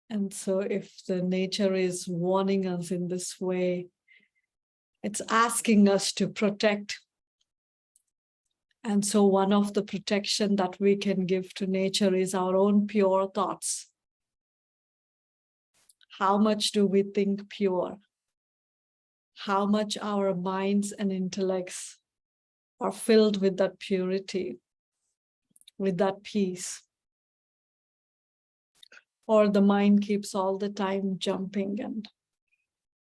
And so if the nature is warning us in this way, it's asking us to protect. And so one of the protection that we can give to nature is our own pure thoughts. How much do we think pure? How much our minds and intellects are filled with that purity, with that peace? Or the mind keeps all the time jumping and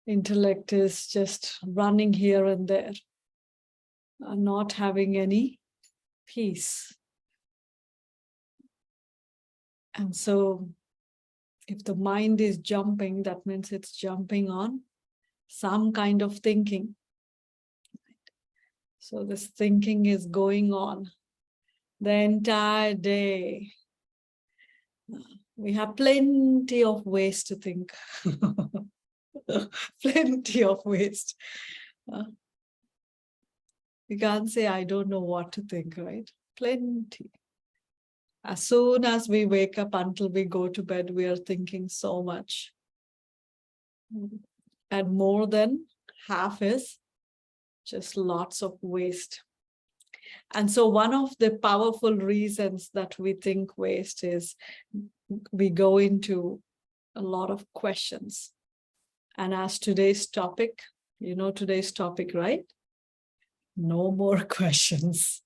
intellect is just running here and there, not having any peace. And so if the mind is jumping, that means it's jumping on some kind of thinking. So this thinking is going on the entire day. We have plenty of ways to think. Plenty of ways. We can't say, I don't know what to think, right? Plenty. As soon as we wake up until we go to bed, we are thinking so much. And more than half is just lots of waste. And so one of the powerful reasons that we think waste is we go into a lot of questions. And as today's topic, you know today's topic, right? No more questions.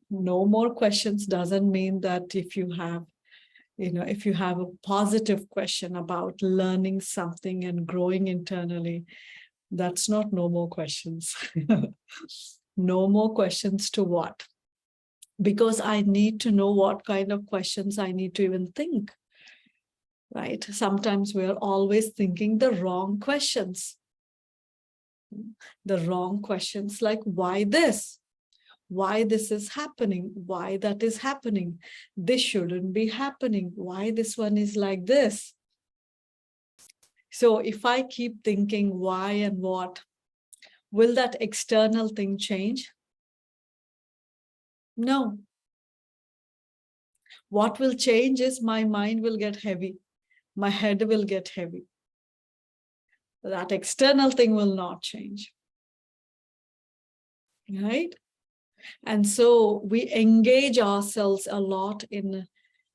No more questions doesn't mean that if you have a positive question about learning something and growing internally, that's not no more questions. No more questions to what? Because I need to know what kind of questions I need to even think, right? Sometimes we're always thinking the wrong questions. The wrong questions like, why this? Why this is happening? Why that is happening? This shouldn't be happening. Why this one is like this? So if I keep thinking why and what, will that external thing change? No. What will change is my mind will get heavy. My head will get heavy. That external thing will not change. Right? And so we engage ourselves a lot in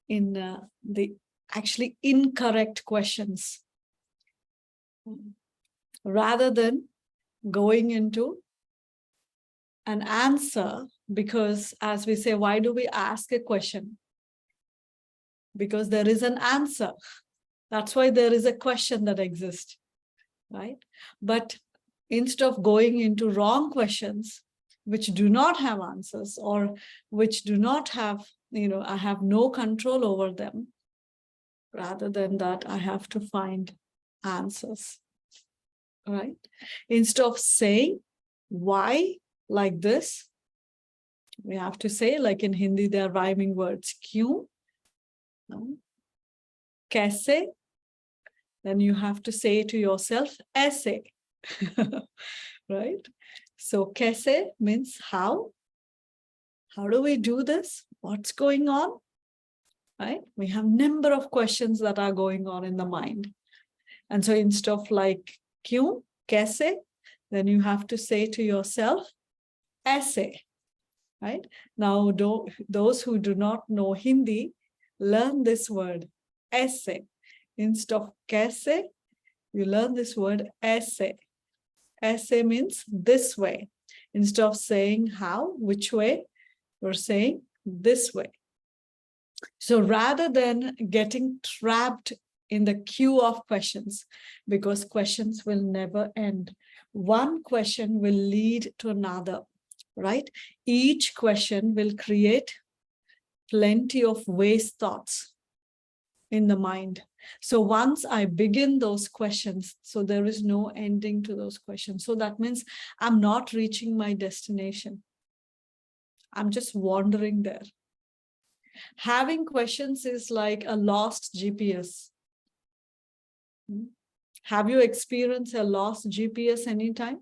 the actually incorrect questions, rather than going into an answer. Because as we say, why do we ask a question? Because there is an answer. That's why there is a question that exists, right? But instead of going into wrong questions, which do not have answers or which do not have, I have no control over them, rather than that, I have to find answers, right? Instead of saying why like this, we have to say, like in Hindi, there are rhyming words, kyun, no? Kaise, then you have to say to yourself, aise, right? So kaise means how. How do we do this? What's going on? Right? We have number of questions that are going on in the mind. And so instead of like kyun, kaise, then you have to say to yourself, aise, right? Now, those who do not know Hindi, learn this word, aise. Instead of kaise, you learn this word, aise. Aise means this way. Instead of saying how, which way, we're saying this way. So rather than getting trapped in the queue of questions, because questions will never end, one question will lead to another, right? Each question will create plenty of waste thoughts in the mind. So once I begin those questions, so there is no ending to those questions. So that means I'm not reaching my destination. I'm just wandering there. Having questions is like a lost GPS. Have you experienced a lost GPS anytime?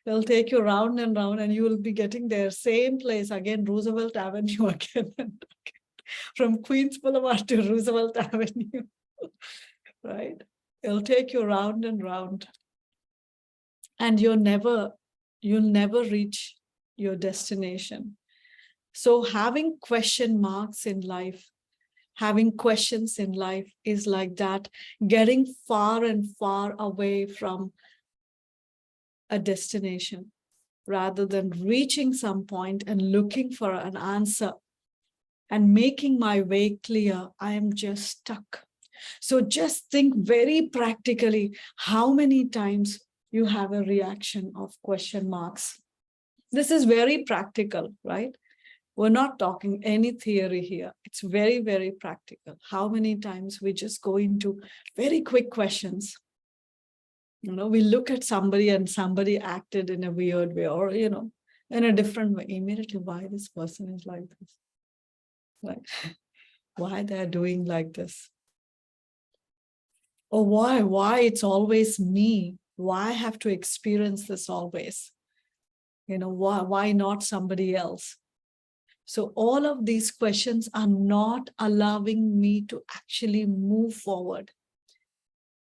It'll take you round and round and you will be getting there, same place again, Roosevelt Avenue again and again. from Queens Boulevard to Roosevelt Avenue, right? It'll take you round and round. And you'll never reach your destination. So having question marks in life, having questions in life is like that, getting far and far away from a destination rather than reaching some point and looking for an answer and making my way clear. I am just stuck. So just think very practically how many times you have a reaction of question marks. This is very practical, right? We're not talking any theory here. It's very, very practical. How many times we just go into very quick questions. We look at somebody and somebody acted in a weird way or, in a different way. Immediately, why this person is like this? Right? Why they're doing like this? Or why it's always me? Why I have to experience this always? Why not somebody else? So all of these questions are not allowing me to actually move forward,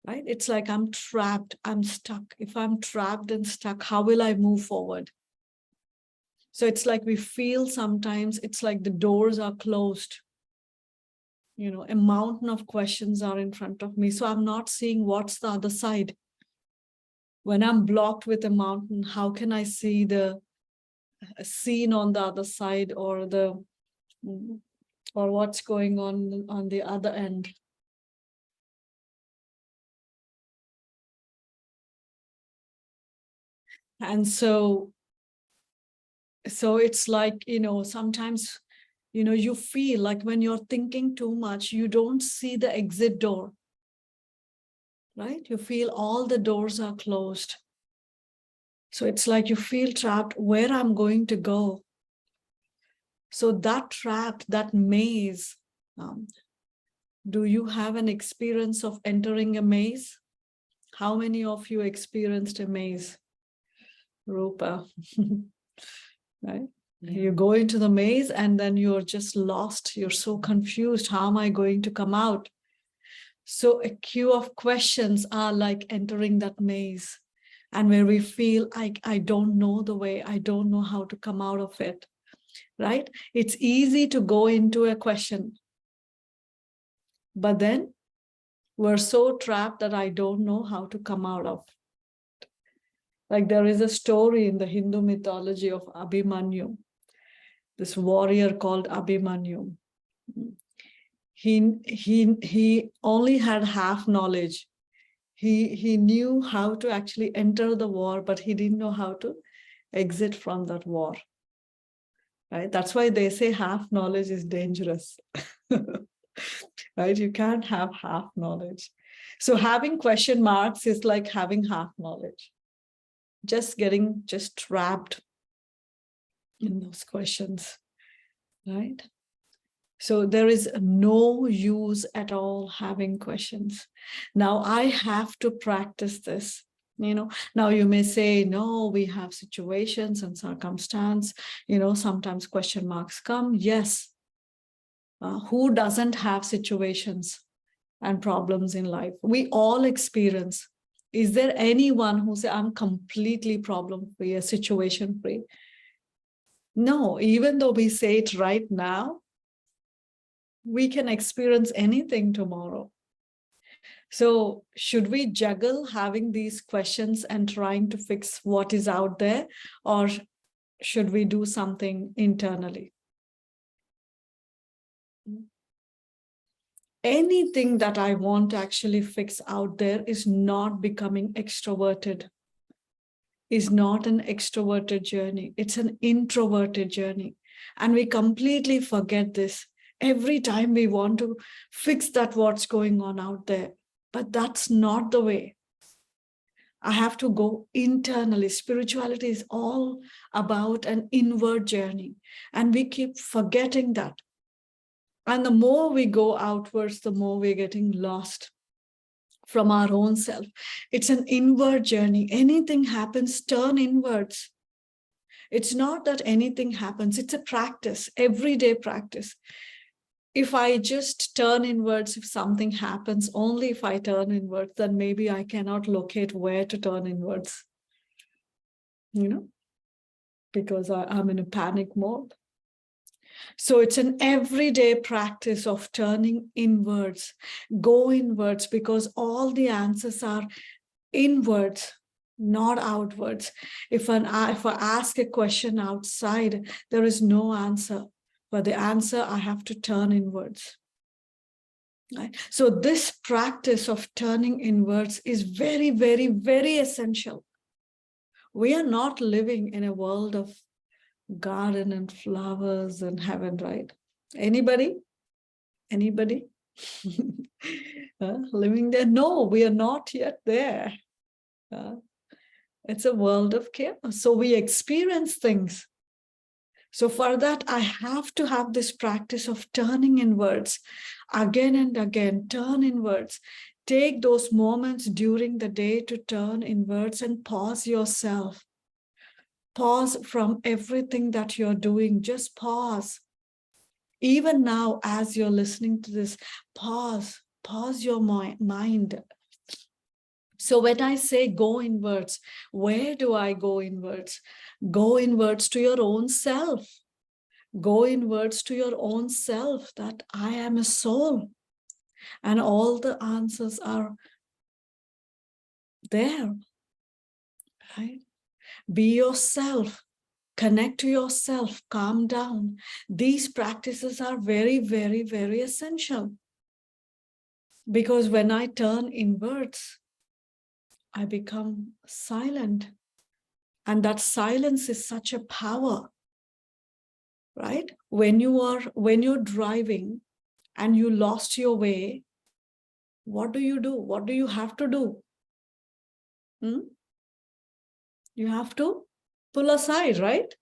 right? It's like I'm trapped, I'm stuck. If I'm trapped and stuck, how will I move forward? So it's like we feel sometimes it's like the doors are closed. A mountain of questions are in front of me. So I'm not seeing what's the other side. When I'm blocked with a mountain, how can I see the scene on the other side or what's going on the other end? And so it's like, sometimes, you feel like when you're thinking too much, you don't see the exit door, right? You feel all the doors are closed. So it's like you feel trapped where I'm going to go. So that trap, that maze, do you have an experience of entering a maze? How many of you experienced a maze? Rupa, right? Yeah. You go into the maze and then you're just lost. You're so confused. How am I going to come out? So a queue of questions are like entering that maze, and where we feel like, I don't know the way, I don't know how to come out of it, right? It's easy to go into a question, but then we're so trapped that I don't know how to come out of it. Like there is a story in the Hindu mythology of Abhimanyu, this warrior called Abhimanyu. He only had half knowledge. He knew how to actually enter the war, but he didn't know how to exit from that war. Right? That's why they say half knowledge is dangerous. Right? You can't have half knowledge. So having question marks is like having half knowledge. Just trapped in those questions, right? So there is no use at all having questions. Now I have to practice this. Now you may say, no, we have situations and circumstance, sometimes question marks come. Yes. Who doesn't have situations and problems in life? We all experience. Is there anyone who say, I'm completely problem-free, a situation-free? No, even though we say it right now, we can experience anything tomorrow. So should we juggle having these questions and trying to fix what is out there, or should we do something internally? Anything that I want to actually fix out there is not becoming extroverted, is not an extroverted journey. It's an introverted journey. And we completely forget this every time we want to fix that what's going on out there. But that's not the way. I have to go internally. Spirituality is all about an inward journey. And we keep forgetting that. And the more we go outwards, the more we're getting lost from our own self. It's an inward journey. Anything happens, turn inwards. It's not that anything happens. It's a practice, everyday practice. if I just turn inwards, if something happens, only if I turn inwards, then maybe I cannot locate where to turn inwards, because I'm in a panic mode. So it's an everyday practice of turning inwards, go inwards, because all the answers are inwards, not outwards. If I ask a question outside, there is no answer. For the answer, I have to turn inwards. Right? So this practice of turning inwards is very, very, very essential. We are not living in a world of garden and flowers and heaven, right? Anybody? Living there? No, we are not yet there. It's a world of chaos. So we experience things. So for that, I have to have this practice of turning inwards again and again, turn inwards. Take those moments during the day to turn inwards and pause yourself. Pause from everything that you're doing. Just pause. Even now, as you're listening to this, pause your mind. So when I say go inwards, where do I go inwards? Go inwards to your own self. Go inwards to your own self, that I am a soul. And all the answers are there, right? Be yourself. Connect to yourself. Calm down. These practices are very, very, very essential. Because when I turn inwards, I become silent. And that silence is such a power, right? When you're driving and you lost your way, what do you do? What do you have to do? You have to pull aside, right?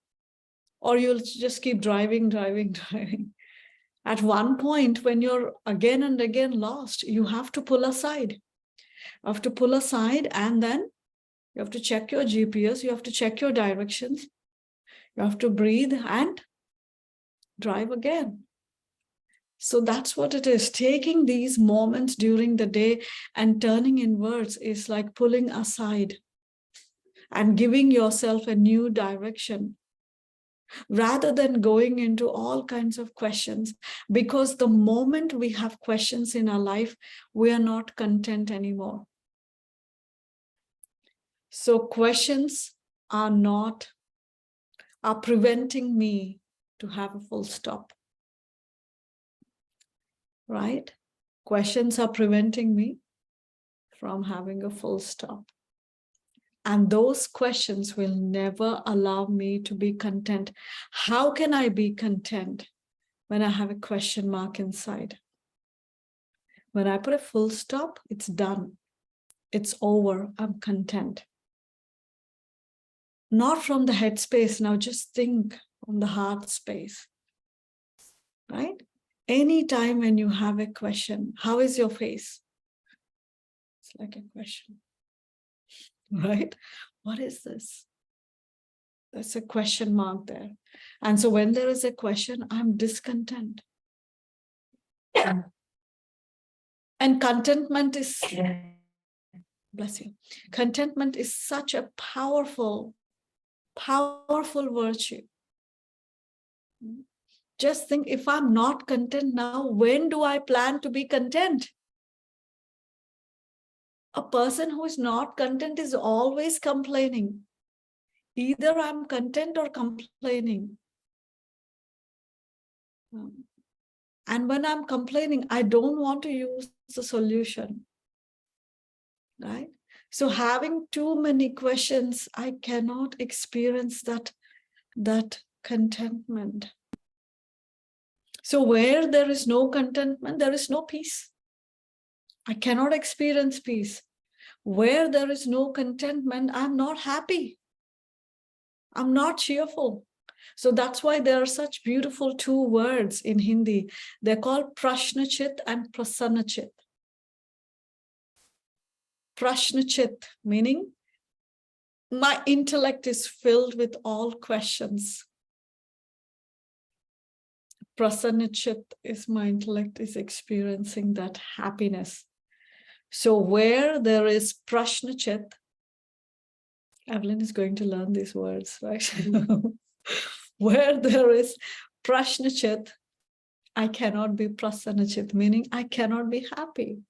Or you'll just keep driving. At one point, when you're again and again lost, you have to pull aside. You have to pull aside, and then you have to check your GPS, you have to check your directions, you have to breathe and drive again. So that's what it is. Taking these moments during the day and turning inwards is like pulling aside and giving yourself a new direction, rather than going into all kinds of questions. Because the moment we have questions in our life, we are not content anymore. So questions are preventing me to have a full stop, right? Questions are preventing me from having a full stop. And those questions will never allow me to be content. How can I be content when I have a question mark inside? When I put a full stop, it's done. It's over. I'm content. Not from the head space. Now just think from the heart space, right? Anytime when you have a question, how is your face? It's like a question, right? What is this? There's a question mark there. And so when there is a question, I'm discontent. And contentment is, bless you, contentment is such a powerful, powerful virtue. Just think, if I'm not content now, when do I plan to be content? A person who is not content is always complaining. Either I'm content or complaining. And when I'm complaining, I don't want to use the solution, right? So having too many questions, I cannot experience that contentment. So where there is no contentment, there is no peace. I cannot experience peace. Where there is no contentment, I'm not happy. I'm not cheerful. So that's why there are such beautiful two words in Hindi. They're called Prashnachit and Prasannachit. Prashnachit, meaning my intellect is filled with all questions. Prasannachit is my intellect is experiencing that happiness. So where there is Prashnachit, Evelyn is going to learn these words, right? Where there is Prashnachit, I cannot be Prasannachit, meaning I cannot be happy.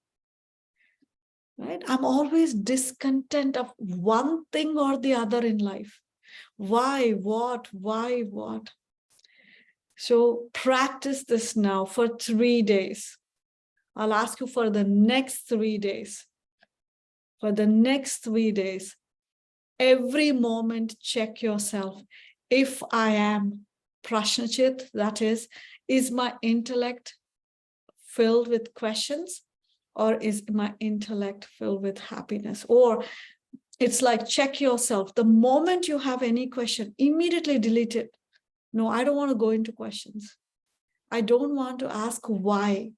Right? I'm always discontent of one thing or the other in life. Why, what, why, what? So practice this now for 3 days. I'll ask you for the next 3 days. For the next 3 days, every moment check yourself. If I am Prashnachit, that is my intellect filled with questions, or is my intellect filled with happiness? Or it's like, check yourself. The moment you have any question, immediately delete it. No, I don't want to go into questions. I don't want to ask why,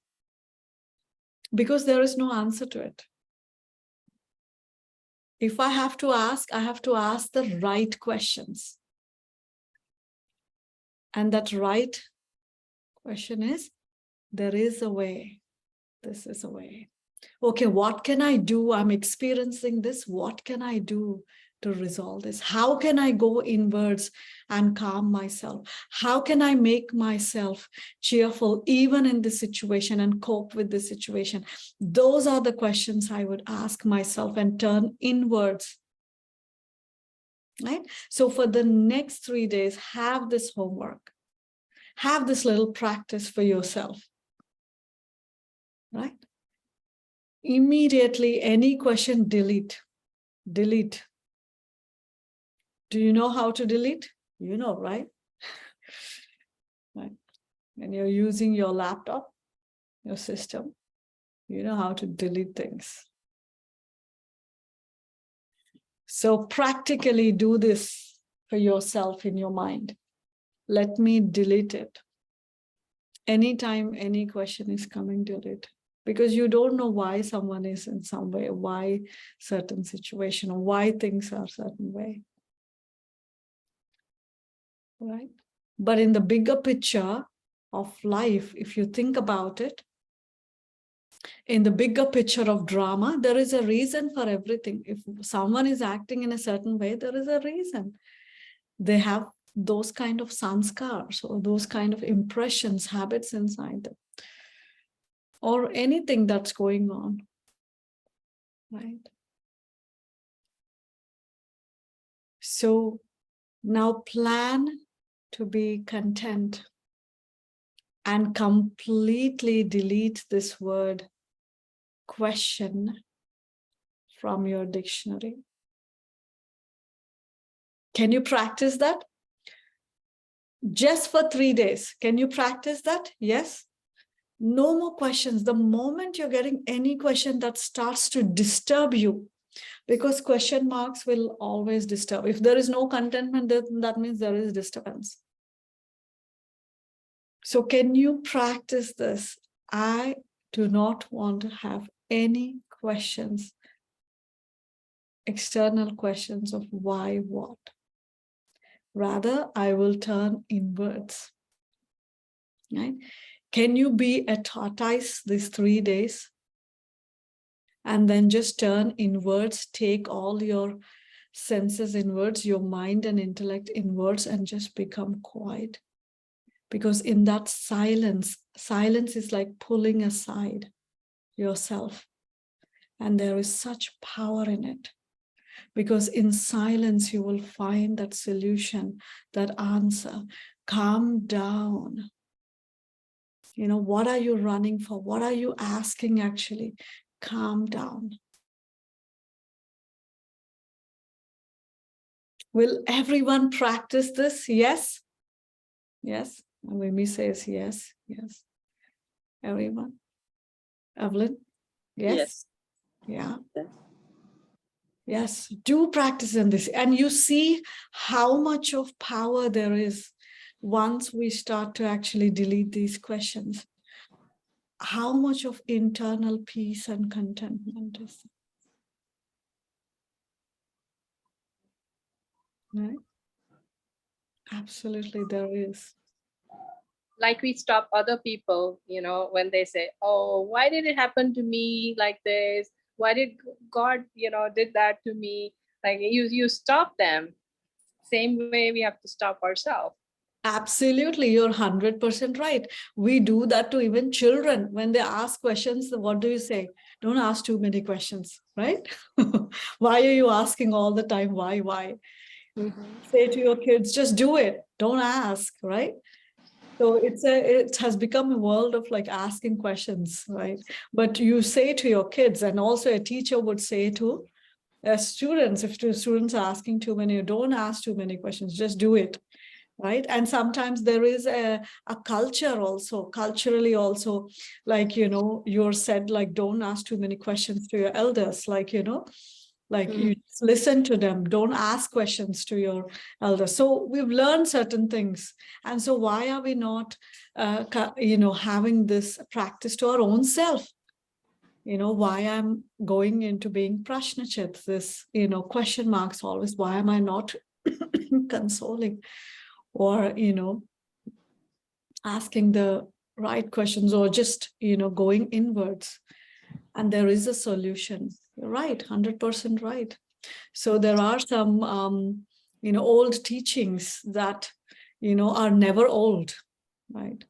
because there is no answer to it. If I have to ask the right questions. And that right question is, there is a way. This is a way. Okay, what can I do? I'm experiencing this. What can I do to resolve this? How can I go inwards and calm myself? How can I make myself cheerful even in this situation and cope with this situation? Those are the questions I would ask myself and turn inwards. Right? So for the next 3 days, have this homework. Have this little practice for yourself. Right? Immediately, any question, delete. Delete. Do you know how to delete? You know, right? Right. When you're using your laptop, your system, you know how to delete things. So practically do this for yourself in your mind. Let me delete it. Anytime any question is coming, delete. Because you don't know why someone is in some way, why certain situation, or why things are certain way. Right? But in the bigger picture of life, if you think about it, in the bigger picture of drama, there is a reason for everything. If someone is acting in a certain way, there is a reason. They have those kind of sanskars or those kind of impressions, habits inside them, or anything that's going on, right? So now plan to be content and completely delete this word question from your dictionary. Can you practice that? Just for 3 days. Can you practice that? Yes. No more questions. The moment you're getting any question that starts to disturb you, because question marks will always disturb. If there is no contentment, then that means there is disturbance. So can you practice this? I do not want to have any questions, external questions of why, what. Rather, I will turn inwards. Right? Can you be a tortoise these 3 days? And then just turn inwards, take all your senses inwards, your mind and intellect inwards, and just become quiet. Because in that silence, silence is like pulling aside yourself. And there is such power in it. Because in silence, you will find that solution, that answer. Calm down. You know, what are you running for? What are you asking actually? Calm down. Will everyone practice this? Yes? Yes? And Mimi says yes, yes. Everyone? Evelyn? Yes? Yeah. Yes, do practice in this. And you see how much of power there is once we start to actually delete these questions. How much of internal peace and contentment is there? Right? Absolutely, there is. like we stop other people, when they say, oh, why did it happen to me like this? Why did God, did that to me? Like you stop them. Same way we have to stop ourselves. Absolutely, you're 100% right. We do that to even children. When they ask questions, what do you say? Don't ask too many questions, right? Why are you asking all the time? Why? Mm-hmm. Say to your kids, just do it. Don't ask, right? So it has become a world of like asking questions, right? But you say to your kids, and also a teacher would say to students, if two students are asking too many, don't ask too many questions, just do it. Right. And sometimes there is a culture also, culturally also, like, you're said, like, don't ask too many questions to your elders, like, like you listen to them, don't ask questions to your elders. So we've learned certain things. And so why are we not, having this practice to our own self? Why I'm going into being Prashnachit, this, question marks always, why am I not consoling? Or asking the right questions, or just going inwards. And there is a solution. You're right, 100% right. So there are some old teachings that are never old, right?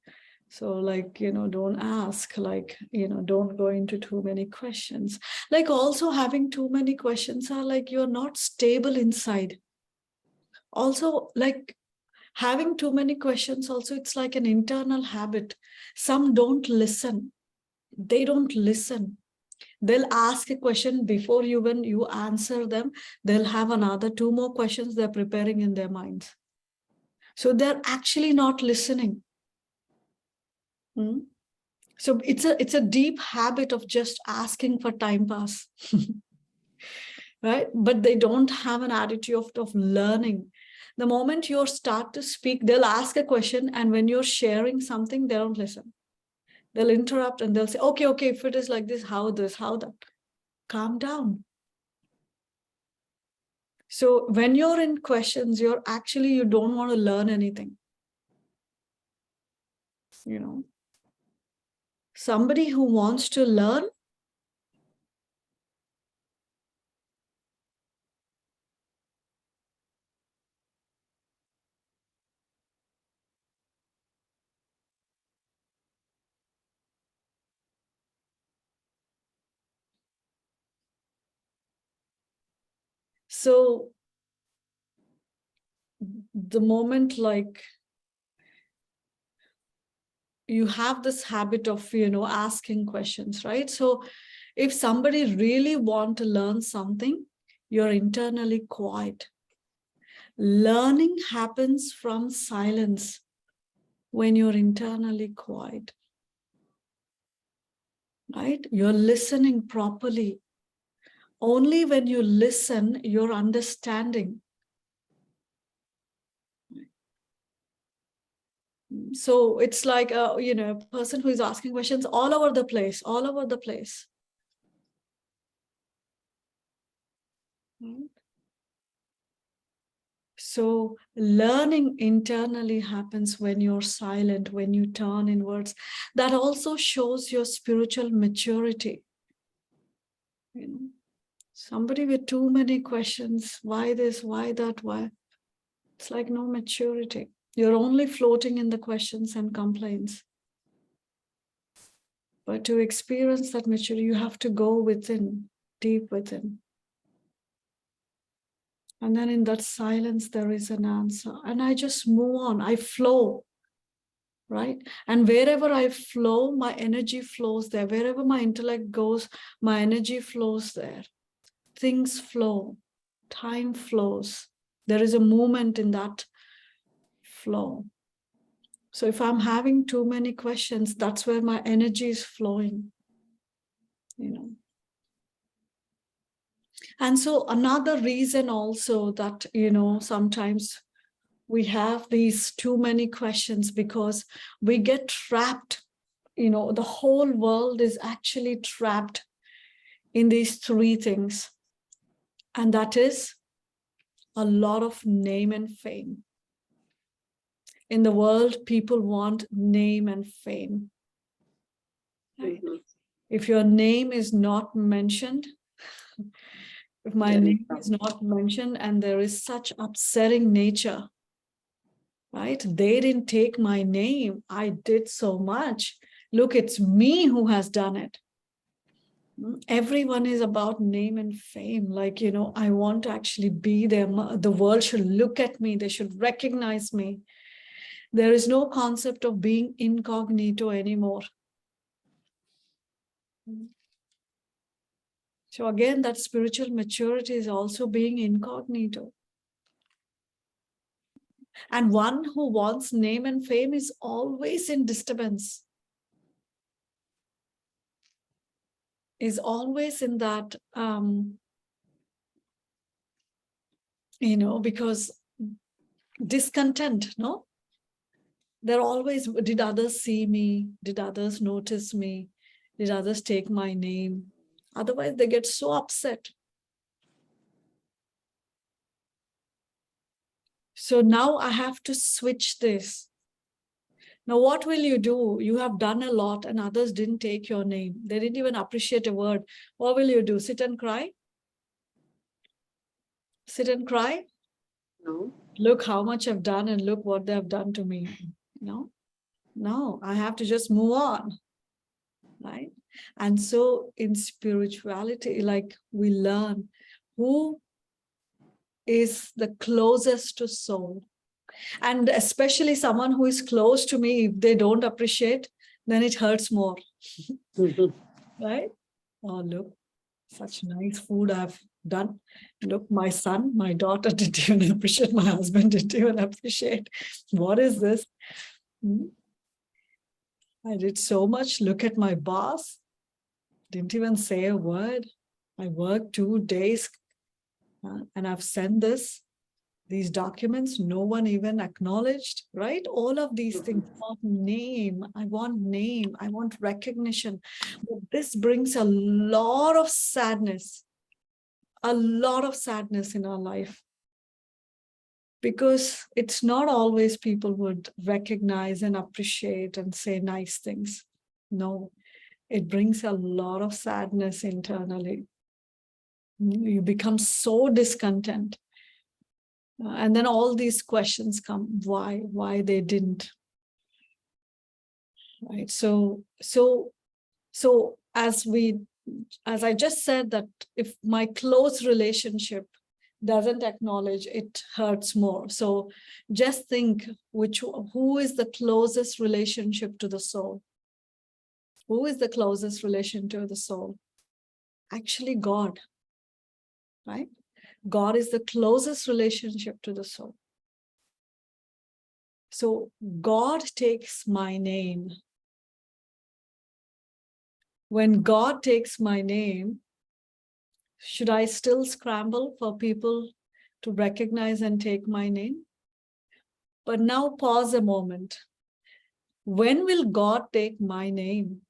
So like, don't ask, like, don't go into too many questions. Like also having too many questions are like you're not stable inside. Also, like having too many questions also, it's like an internal habit. Some don't listen. They don't listen. They'll ask a question before when you answer them, they'll have another two more questions they're preparing in their minds. So they're actually not listening. So it's a deep habit of just asking for time pass. Right? But they don't have an attitude of learning. The moment you start to speak, they'll ask a question, and when you're sharing something, they don't listen. They'll interrupt and they'll say, okay, if it is like this, how that? Calm down. So when you're in questions, you don't want to learn anything. Somebody who wants to learn, so the moment like you have this habit of, asking questions, right? So if somebody really want to learn something, you're internally quiet. Learning happens from silence when you're internally quiet, right? You're listening properly. Only when you listen, you're understanding. So it's like a person who is asking questions all over the place. So learning internally happens when you're silent, when you turn inwards. That also shows your spiritual maturity. Somebody with too many questions, why this, why that, why? It's like no maturity. You're only floating in the questions and complaints. But to experience that maturity, you have to go within, deep within. And then in that silence, there is an answer. And I just move on. I flow, right? And wherever I flow, my energy flows there. Wherever my intellect goes, my energy flows there. Things flow. Time flows. There is a movement in that flow. So if I'm having too many questions, that's where my energy is flowing, And so another reason also that, sometimes we have these too many questions because we get trapped. The whole world is actually trapped in these three things. And that is a lot of name and fame. In the world, people want name and fame. Right? If your name is not mentioned, if my name is not mentioned and there is such upsetting nature, right? They didn't take my name. I did so much. Look, it's me who has done it. Everyone is about name and fame. Like, you know, I want to actually be there. The world should look at me. They should recognize me. There is no concept of being incognito anymore. So again, that spiritual maturity is also being incognito. And one who wants name and fame is always in disturbance. Is always in that, you know, because discontent, no? They're always, did others see me? Did others notice me? Did others take my name? Otherwise, they get so upset. So now I have to switch this. Now, what will you do? You have done a lot and others didn't take your name. They didn't even appreciate a word. What will you do? Sit and cry? Sit and cry? No. Look how much I've done and look what they have done to me. No, I have to just move on, right? And so in spirituality, like we learn who is the closest to soul. And especially someone who is close to me, if they don't appreciate, then it hurts more, right? Oh, look, such nice food I've done. Look, my son, my daughter didn't even appreciate, my husband didn't even appreciate. What is this? I did so much. Look at my boss. Didn't even say a word. I worked 2 days and I've sent these documents. No one even acknowledged, right? All of these things. I want name. I want recognition. But this brings a lot of sadness in our life. Because it's not always people would recognize and appreciate and say nice things. No, it brings a lot of sadness internally. You become so discontent. And then all these questions come, why they didn't, right? So as I just said, that if my close relationship doesn't acknowledge, it hurts more. So just think who is the closest relationship to the soul? Who is the closest relation to the soul? Actually, God, right? God is the closest relationship to the soul. So God takes my name. When God takes my name, should I still scramble for people to recognize and take my name? But now pause a moment. When will God take my name?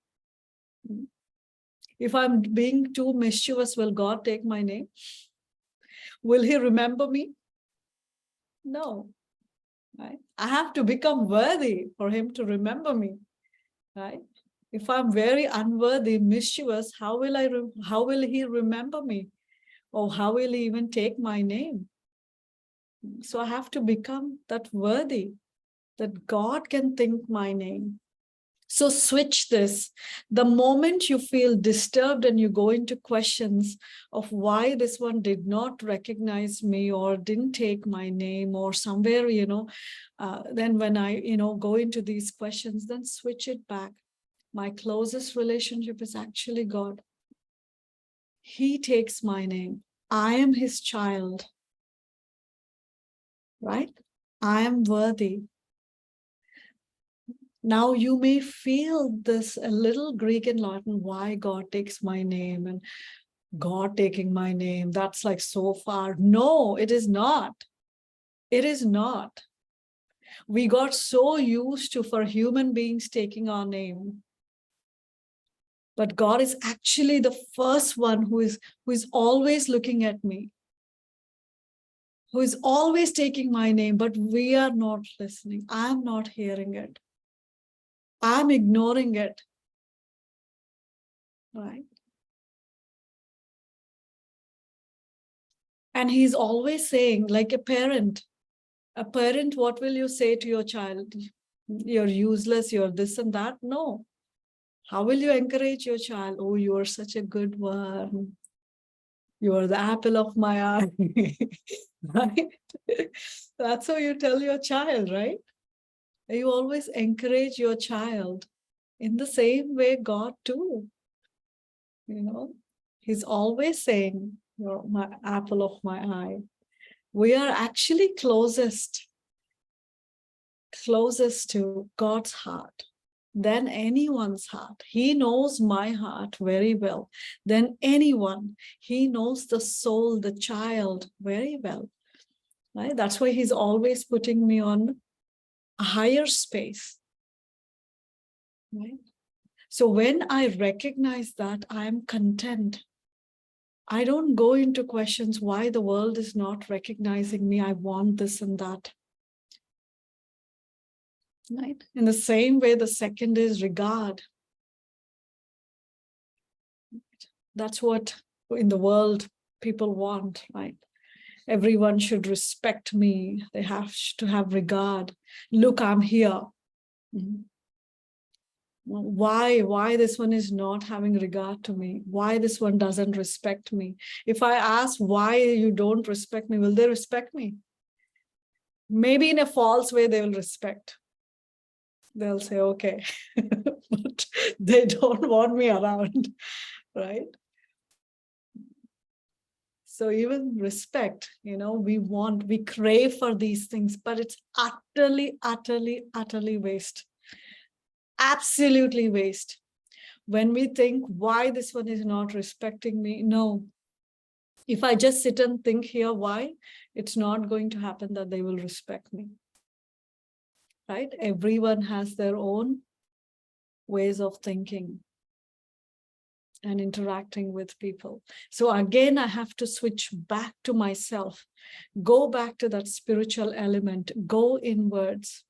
If I'm being too mischievous, will God take my name? Will he remember me? No. Right? I have to become worthy for him to remember me. Right? If I'm very unworthy, mischievous, how will he remember me? Or how will he even take my name? So I have to become that worthy, that God can think my name. So switch this. The moment you feel disturbed and you go into questions of why this one did not recognize me or didn't take my name or somewhere, then when I, go into these questions, then switch it back. My closest relationship is actually God. He takes my name. I am his child, right? I am worthy. Now you may feel this a little Greek and Latin, why God takes my name and God taking my name, that's like so far. No, it is not. It is not. We got so used to for human beings taking our name. But God is actually the first one who is always looking at me. who is always taking my name, but we are not listening. I'm not hearing it. I'm ignoring it. Right? And he's always saying, like a parent, what will you say to your child? You're useless, you're this and that. No. How will you encourage your child? Oh, you are such a good one. You are the apple of my eye. Right? That's how you tell your child, right? You always encourage your child in the same way God too. He's always saying, you're my apple of my eye. We are actually closest to God's heart than anyone's heart. He knows my heart very well than anyone. He knows the soul, the child very well. Right? That's why he's always putting me on a higher space. Right? So when I recognize that, I'm content. I don't go into questions why the world is not recognizing me. I want this and that. Right? In the same way, the second is regard. That's what in the world people want, right? Everyone should respect me. They have to have regard. Look, I'm here. Why this one is not having regard to me? Why this one doesn't respect me? If I ask why you don't respect me, will they respect me? Maybe in a false way they will respect. They'll say, okay, but they don't want me around, right? So even respect, we crave for these things, but it's utterly, utterly, utterly waste. Absolutely waste. When we think why this one is not respecting me, no. If I just sit and think here, why, it's not going to happen that they will respect me. Right? Everyone has their own ways of thinking and interacting with people. So again, I have to switch back to myself, go back to that spiritual element, go inwards.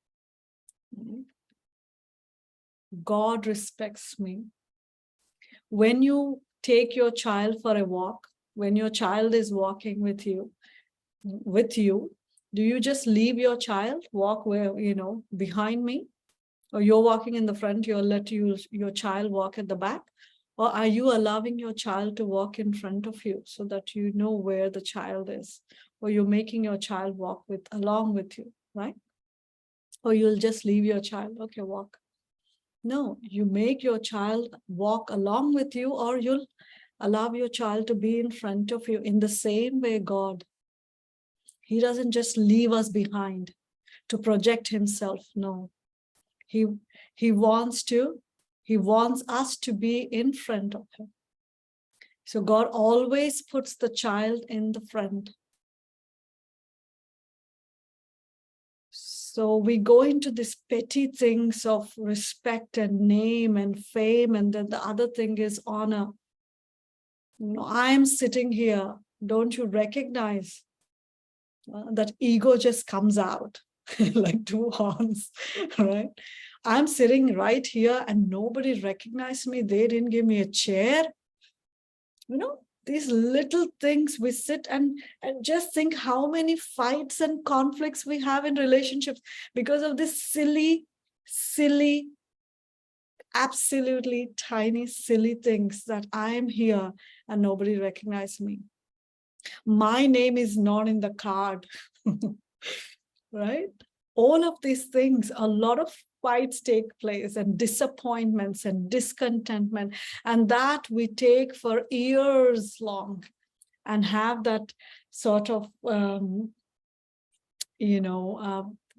God respects me. When you take your child for a walk, when your child is walking with you, do you just leave your child walk where, behind me? Or you're walking in the front, you'll let your child walk at the back? Or are you allowing your child to walk in front of you so that you know where the child is? Or you're making your child walk along with you, right? Or you'll just leave your child, okay, walk. No, you make your child walk along with you, or you'll allow your child to be in front of you. In the same way, God, he doesn't just leave us behind to project himself. No, he wants us to be in front of him. So God always puts the child in the front. So we go into these petty things of respect and name and fame, and then the other thing is honor. I'm sitting here. Don't you recognize that ego just comes out like two horns, right? I'm sitting right here and nobody recognized me. They didn't give me a chair. These little things we sit and just think how many fights and conflicts we have in relationships because of this silly, absolutely tiny, silly things that I am here and nobody recognized me. My name is not in the card, right? All of these things, a lot of fights take place and disappointments and discontentment, and that we take for years long and have that sort of,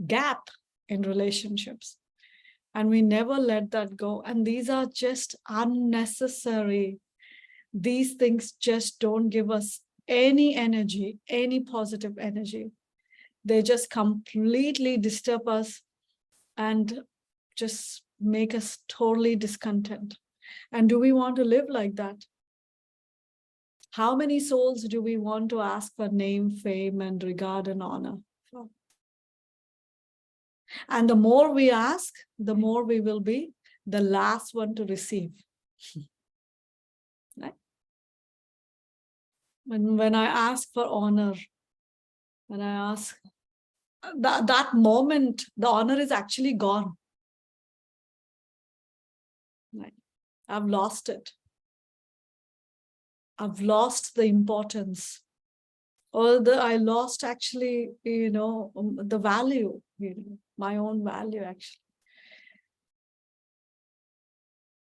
gap in relationships. And we never let that go. And these are just unnecessary. These things just don't give us any energy, any positive energy. They just completely disturb us and just make us totally discontent. And do we want to live like that? How many souls do we want to ask for name, fame, and regard and honor? And the more we ask, the more we will be the last one to receive. Right? When I ask for honor, when I ask, that moment, the honor is actually gone. Right? I've lost it. I've lost the importance. Or I lost actually, the value, my own value actually.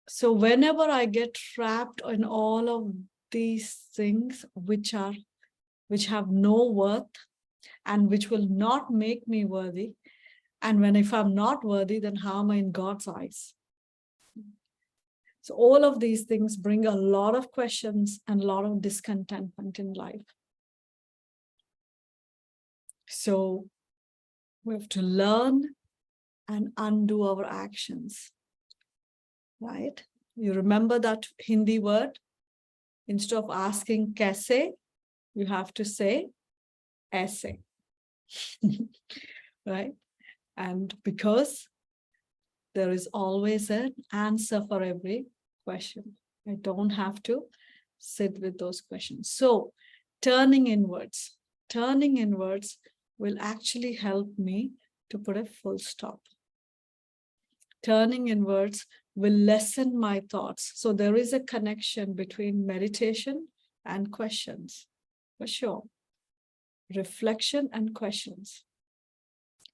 So whenever I get trapped in all of these things which have no worth and which will not make me worthy, and if I'm not worthy, then how am I in God's eyes? So all of these things bring a lot of questions and a lot of discontentment in life. So we have to learn and undo our actions, right? You remember that Hindi word? Instead of asking kaise, you have to say aise, right? And because there is always an answer for every question. I don't have to sit with those questions. So turning inwards will actually help me to put a full stop. Turning inwards will lessen my thoughts. So there is a connection between meditation and questions, for sure. Reflection and questions.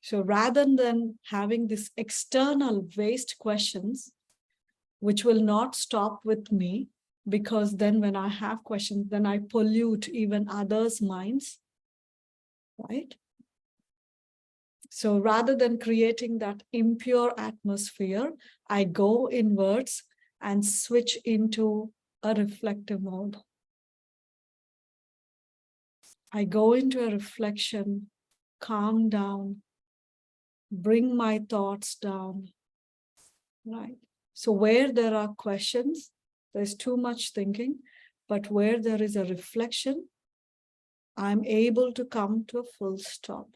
So rather than having this external waste questions, which will not stop with me, because then when I have questions, then I pollute even others' minds, right? So rather than creating that impure atmosphere, I go inwards and switch into a reflective mode. I go into a reflection, calm down, bring my thoughts down, right? So where there are questions, there's too much thinking, but where there is a reflection, I'm able to come to a full stop,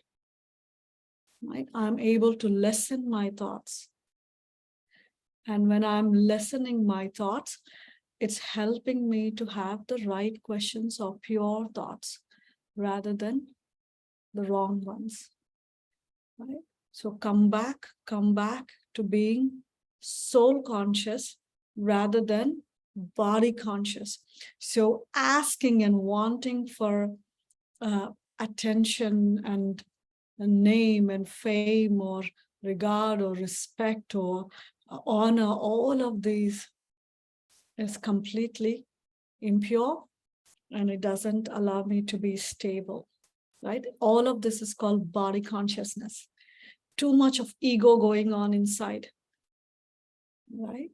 right? I'm able to lessen my thoughts. And when I'm lessening my thoughts, it's helping me to have the right questions or pure thoughts rather than the wrong ones, right? So come back to being soul conscious rather than body conscious. So asking and wanting for attention and a name and fame or regard or respect or honor, all of these is completely impure and it doesn't allow me to be stable, right? All of this is called body consciousness. Too much of ego going on inside, right?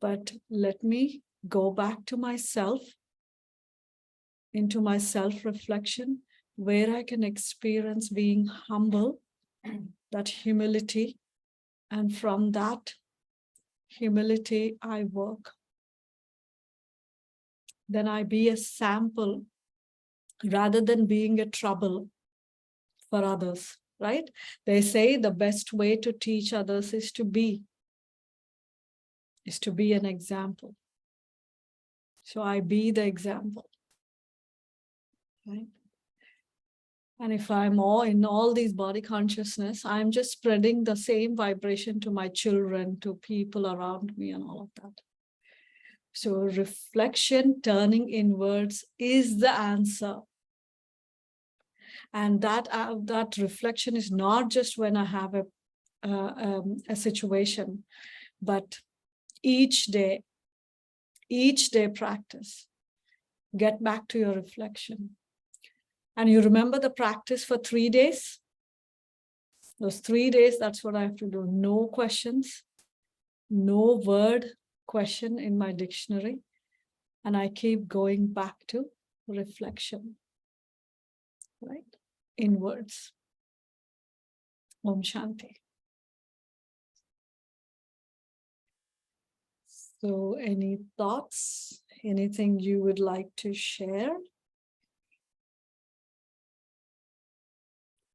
But let me go back to myself, into my self-reflection, where I can experience being humble, that humility, and from that humility, I work. Then I be a sample rather than being a trouble for others, right? They say the best way to teach others is to be an example. So I be the example, right? And if I'm all in all these body consciousness, I'm just spreading the same vibration to my children, to people around me and all of that. So reflection, turning inwards is the answer. And that reflection is not just when I have a situation, but each day practice. Get back to your reflection. And you remember the practice for 3 days? Those 3 days, that's what I have to do. No questions, no word question in my dictionary. And I keep going back to reflection, right? Inwards. Om Shanti. So any thoughts Anything you would like to share?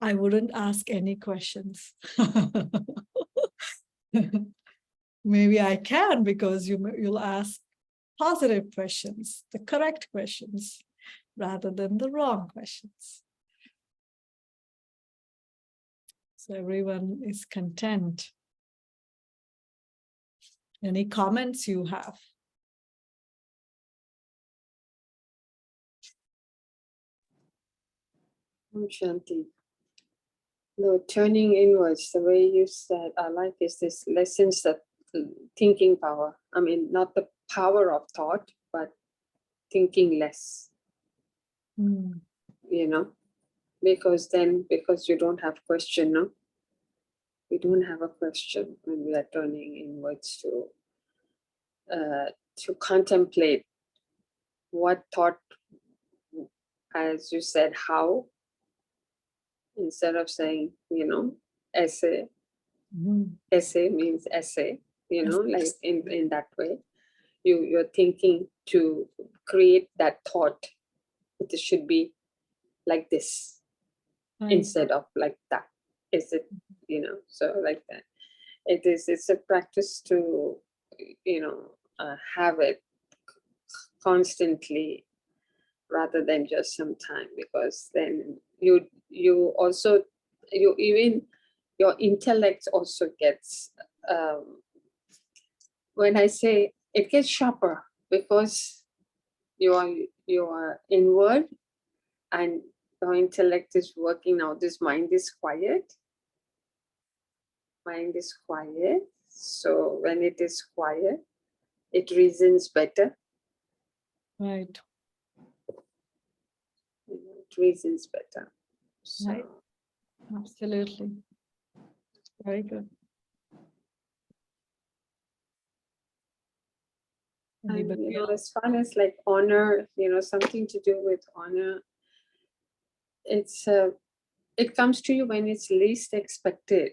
I wouldn't ask any questions. Maybe I can, because you'll ask positive questions, the correct questions, rather than the wrong questions. So everyone is content. Any comments you have? Shanti. No, turning inwards, the way you said, I like is this lessons that thinking power. I mean, not the power of thought, but thinking less, Mm, you know, because you don't have question, no? We don't have a question when we are turning inwards to contemplate what thought, as you said, how, instead of saying, essay. mm, Essay means essay, like in that way. You're thinking to create that thought. It should be like this right. instead of like that. Is it, so like that. It's a practice to, have it constantly rather than just sometime, because then you also, even your intellect also gets, when I say it gets sharper, because you are inward and your intellect is working now. This mind is quiet. Mind is quiet. So when it is quiet, it reasons better. Right. It reasons better. So, Right. Absolutely. Very good. and Anybody else? as far as like honor, something to do with honor, it comes to you when it's least expected.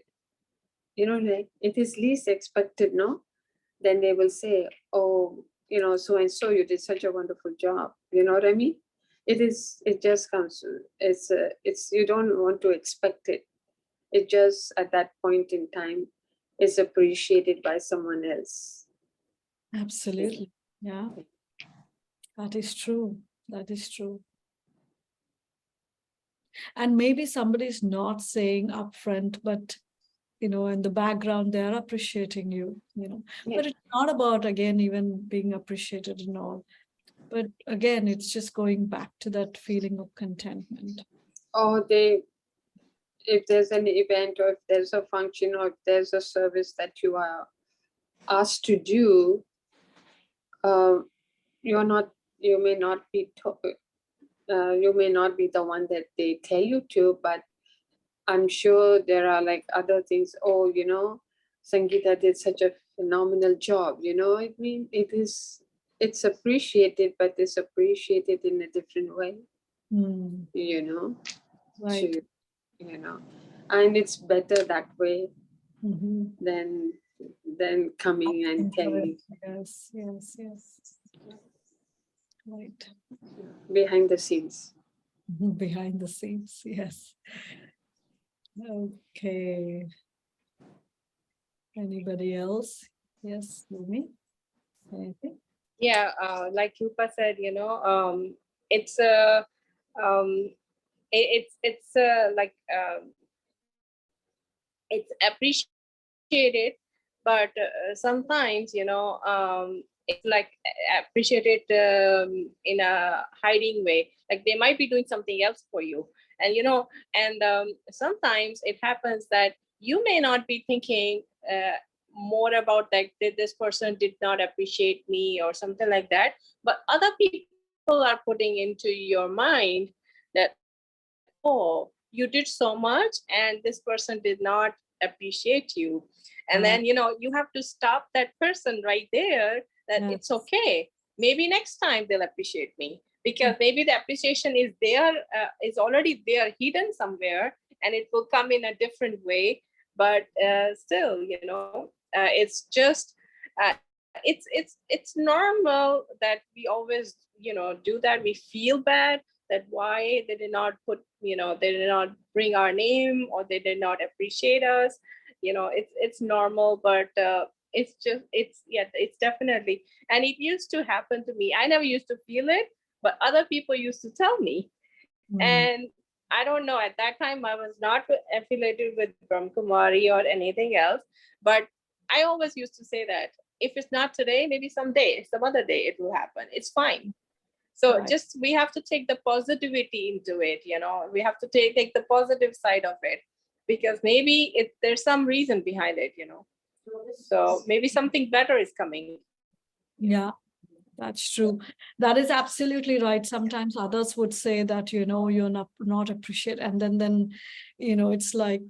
Like it is least expected, no? Then they will say, oh, so and so, you did such a wonderful job. You know what I mean? It just comes. It's you don't want to expect it. It just at that point in time is appreciated by someone else. Absolutely. Yeah. That is true. That is true. And maybe somebody's not saying upfront, but in the background, they're appreciating you, Yeah. But it's not about, again, even being appreciated and all. But again, it's just going back to that feeling of contentment. Or if there's an event, or if there's a function, or if there's a service that you are asked to do, you may not be the one that they tell you to, but I'm sure there are like other things. Oh, Sangeeta did such a phenomenal job. I mean, it's appreciated, but it's appreciated in a different way. Mm, right. To, and it's better that way Mhm. than coming and telling Yes, yes, yes. Right. behind the scenes. Behind the scenes, yes. Okay. Anybody else? Yes, Rumi? Anything? Yeah, like Rupa said, it's a it's like it's appreciated, but sometimes it's like appreciated in a hiding way, like they might be doing something else for you, and sometimes it happens that you may not be thinking more about like this person did not appreciate me or something like that, but other people are putting into your mind that, oh, you did so much and this person did not appreciate you. And then you have to stop that person right there, that Yes. it's okay, maybe next time they'll appreciate me, because maybe the appreciation is there, is already there, hidden somewhere, and it will come in a different way. But still, it's just it's normal that we always, do that. We feel bad that why they did not put, they did not bring our name, or they did not appreciate us. It's normal, but it's definitely. And it used to happen to me. I never used to feel it, but other people used to tell me. Mm. And I don't know, at that time I was not affiliated with Brahmakumari or anything else, but I always used to say that if it's not today, maybe someday, some other day it will happen. It's fine. So Right. just we have to take the positivity into it, we have to take the positive side of it, because maybe there's some reason behind it. So maybe something better is coming. Yeah, that's true. That is absolutely right. Sometimes others would say that, you're not appreciated. And then, it's like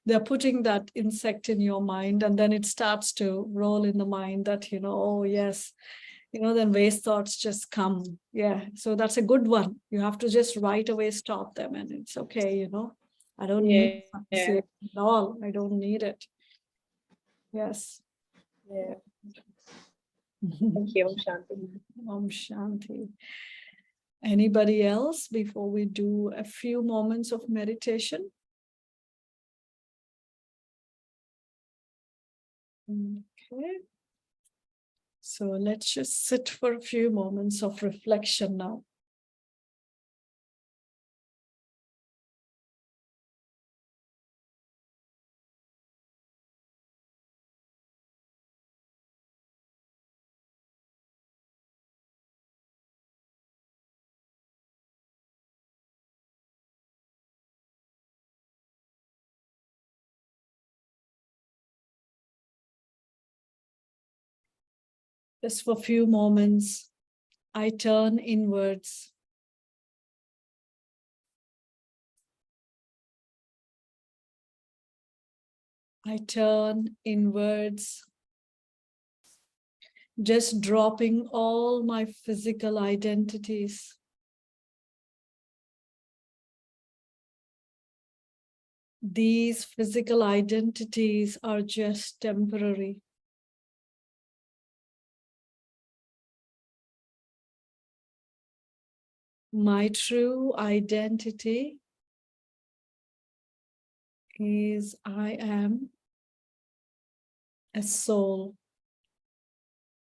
they're putting that insect in your mind, and then it starts to roll in the mind that, oh yes, then waste thoughts just come. Yeah. So that's a good one. You have to just right away stop them, and it's okay, I don't need Yeah, appreciation at all. I don't need it. Yes. yeah. Thank you, Shanti. Om Shanti. Anybody else before we do a few moments of meditation? Okay. So let's just sit for a few moments of reflection now. Just for a few moments, I turn inwards. I turn inwards, just dropping all my physical identities. These physical identities are just temporary. My true identity is I am a soul,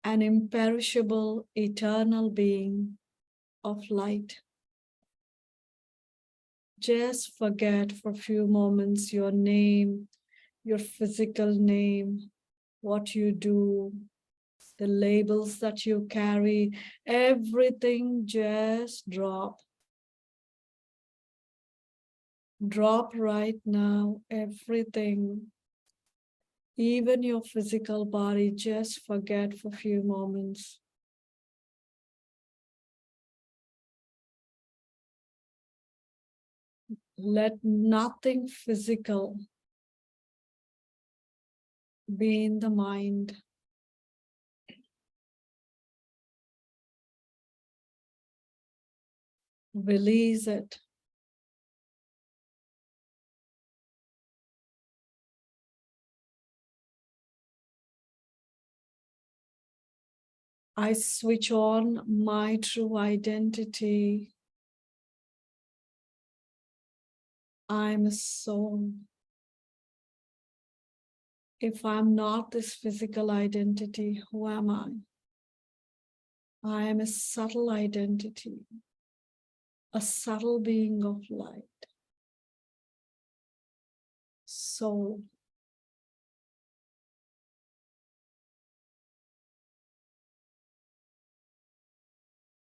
an imperishable, eternal being of light. Just forget for a few moments your name, your physical name, what you do, the labels that you carry, everything just drop. Drop right now, everything. Even your physical body, just forget for a few moments. Let nothing physical be in the mind. Release it. I switch on my true identity. I'm a soul. If I'm not this physical identity, who am I? I am a subtle identity, a subtle being of light. Soul.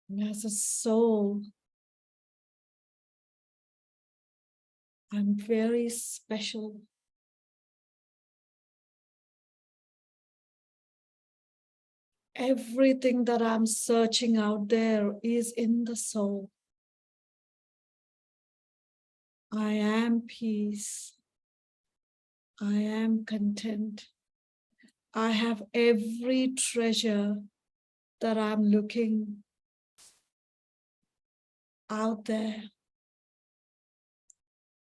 And as a soul, I'm very special. Everything that I'm searching out there is in the soul. I am peace. I am content. I have every treasure that I'm looking out there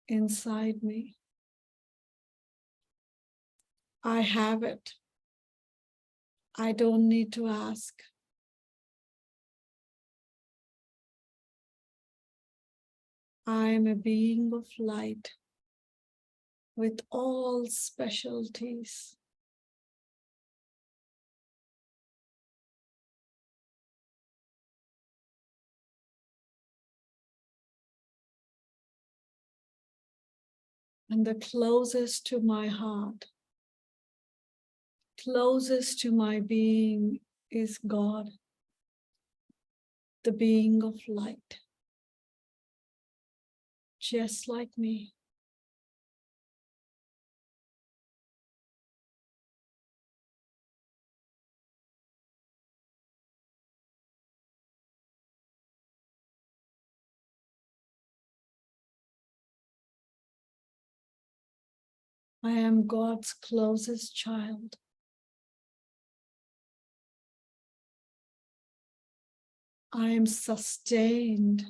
inside me. I have it. I don't need to ask. I am a being of light with all specialties. And the closest to my heart, closest to my being is God, the being of light, just like me. I am God's closest child. I am sustained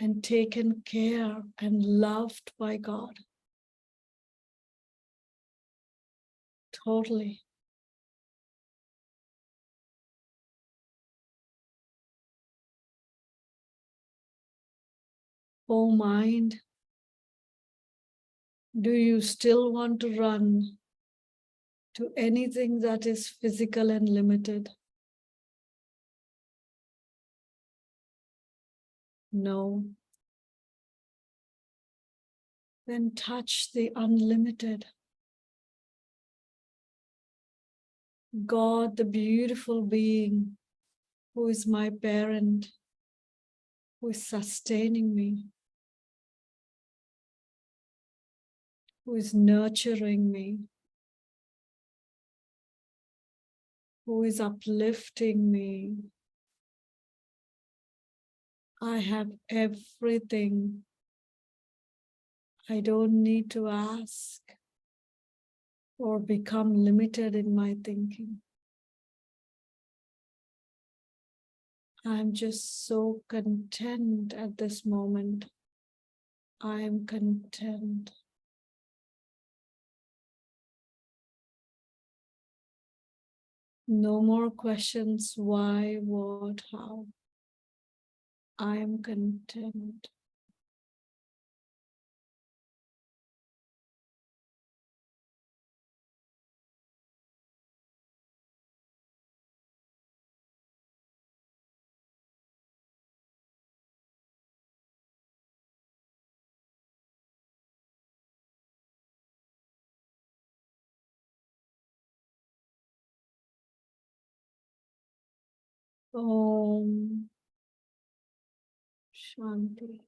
and taken care and loved by God. Totally. Oh mind, do you still want to run to anything that is physical and limited? No. Then touch the unlimited. God, the beautiful being who is my parent, who is sustaining me, who is nurturing me, who is uplifting me. I have everything. I don't need to ask or become limited in my thinking. I'm just so content at this moment. I am content. No more questions, why, what, how. I am content. Om Shanti.